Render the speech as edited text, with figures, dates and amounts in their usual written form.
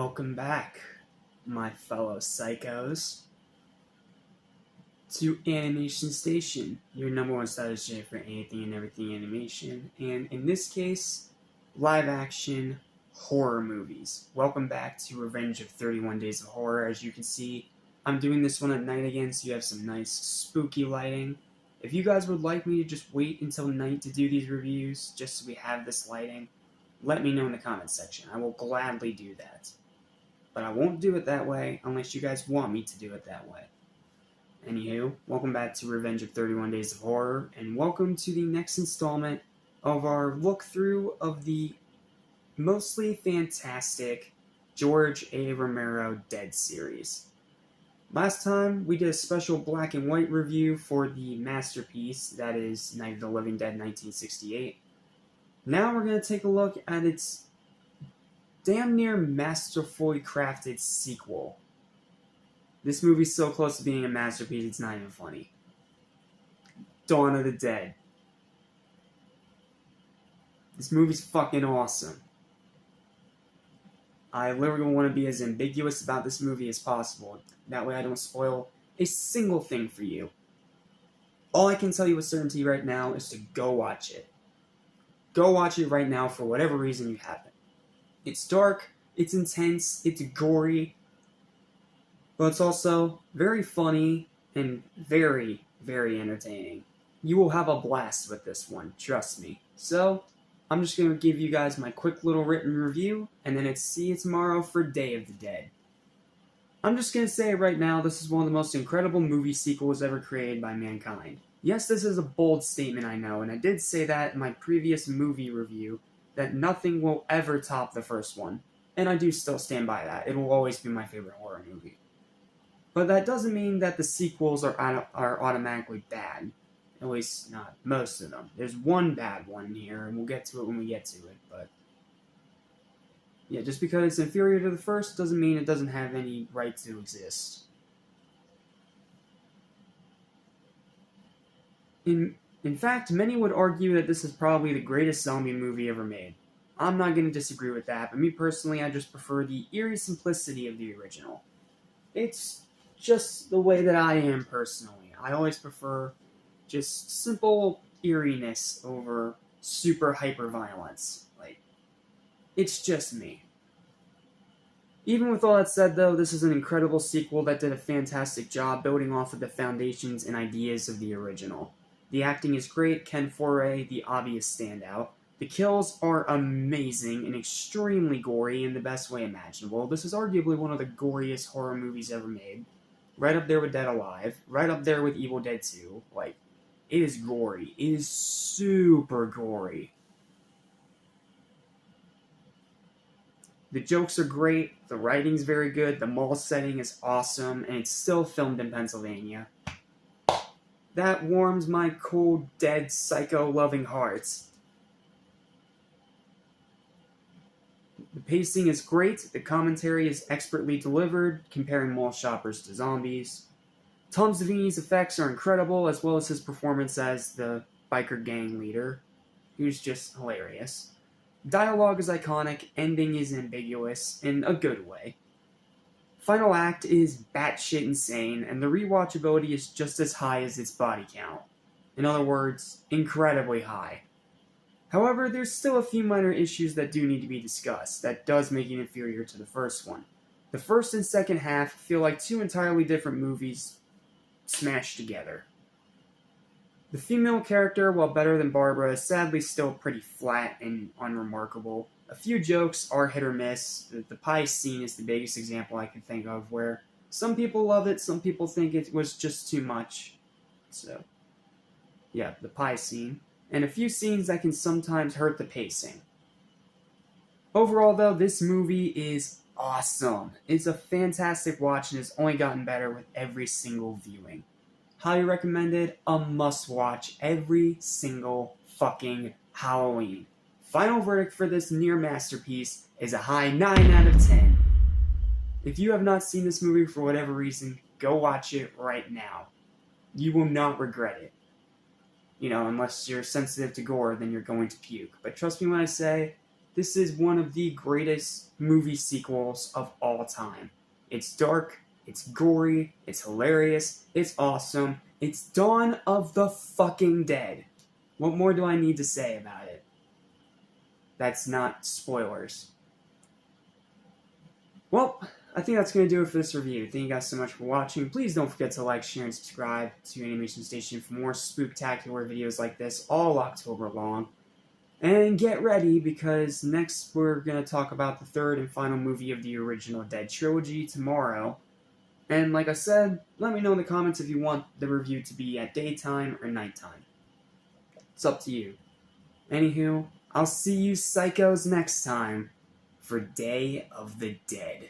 Welcome back, my fellow psychos, to Animation Station, your number one strategy for anything and everything animation, and in this case, live-action horror movies. Welcome back to Revenge of 31 Days of Horror. As you can see, I'm doing this one at night again, so you have some nice spooky lighting. If you guys would like me to just wait until night to do these reviews, just so we have this lighting, let me know in the comments section. I will gladly do that. But I won't do it that way unless you guys want me to do it that way. Anywho, welcome back to Revenge of 31 Days of Horror, and welcome to the next installment of our look-through of the mostly fantastic George A. Romero Dead series. Last time, we did a special black and white review for the masterpiece that is Night of the Living Dead 1968. Now we're going to take a look at its damn near masterfully crafted sequel. This movie's so close to being a masterpiece, it's not even funny. Dawn of the Dead. This movie's fucking awesome. I literally want to be as ambiguous about this movie as possible. That way I don't spoil a single thing for you. All I can tell you with certainty right now is to go watch it. Go watch it right now for whatever reason you haven't. It's dark, it's intense, it's gory, but it's also very funny and very, very entertaining. You will have a blast with this one, trust me. So, I'm just going to give you guys my quick little written review, and then it's see you tomorrow for Day of the Dead. I'm just going to say right now, this is one of the most incredible movie sequels ever created by mankind. Yes, this is a bold statement, I know, and I did say that in my previous movie review, that nothing will ever top the first one. And I do still stand by that. It will always be my favorite horror movie. But that doesn't mean that the sequels are automatically bad. At least, not most of them. There's one bad one here, and we'll get to it when we get to it, but yeah, just because it's inferior to the first doesn't mean it doesn't have any right to exist. In fact, many would argue that this is probably the greatest zombie movie ever made. I'm not going to disagree with that, but me personally, I just prefer the eerie simplicity of the original. It's just the way that I am personally. I always prefer just simple eeriness over super hyper violence. Like, it's just me. Even with all that said, though, this is an incredible sequel that did a fantastic job building off of the foundations and ideas of the original. The acting is great, Ken Foree, the obvious standout. The kills are amazing and extremely gory in the best way imaginable. This is arguably one of the goriest horror movies ever made. Right up there with Dead Alive, right up there with Evil Dead 2. Like, it is gory. It is super gory. The jokes are great, the writing's very good, the mall setting is awesome, and it's still filmed in Pennsylvania. That warms my cold, dead, psycho-loving heart. The pacing is great, the commentary is expertly delivered, comparing mall shoppers to zombies. Tom Savini's effects are incredible, as well as his performance as the biker gang leader, who's just hilarious. Dialogue is iconic, ending is ambiguous, in a good way. Final act is batshit insane, and the rewatchability is just as high as its body count. In other words, incredibly high. However, there's still a few minor issues that do need to be discussed, that does make it inferior to the first one. The first and second half feel like two entirely different movies smashed together. The female character, while better than Barbara, is sadly still pretty flat and unremarkable. A few jokes are hit or miss. The pie scene is the biggest example I can think of, where some people love it, some people think it was just too much. So, yeah, the pie scene. And a few scenes that can sometimes hurt the pacing. Overall, though, this movie is awesome. It's a fantastic watch and has only gotten better with every single viewing. Highly recommended, a must-watch every single fucking Halloween. Final verdict for this near masterpiece is a high 9 out of 10. If you have not seen this movie for whatever reason, go watch it right now. You will not regret it. You know, unless you're sensitive to gore, then you're going to puke. But trust me when I say, this is one of the greatest movie sequels of all time. It's dark, it's gory, it's hilarious, it's awesome, it's Dawn of the fucking Dead. What more do I need to say about it? That's not spoilers. Well, I think that's going to do it for this review. Thank you guys so much for watching. Please don't forget to like, share, and subscribe to Animation Station for more spooktacular videos like this all October long. And get ready, because next we're going to talk about the third and final movie of the original Dead trilogy tomorrow. And like I said, let me know in the comments if you want the review to be at daytime or nighttime. It's up to you. Anywho, I'll see you psychos next time for Day of the Dead.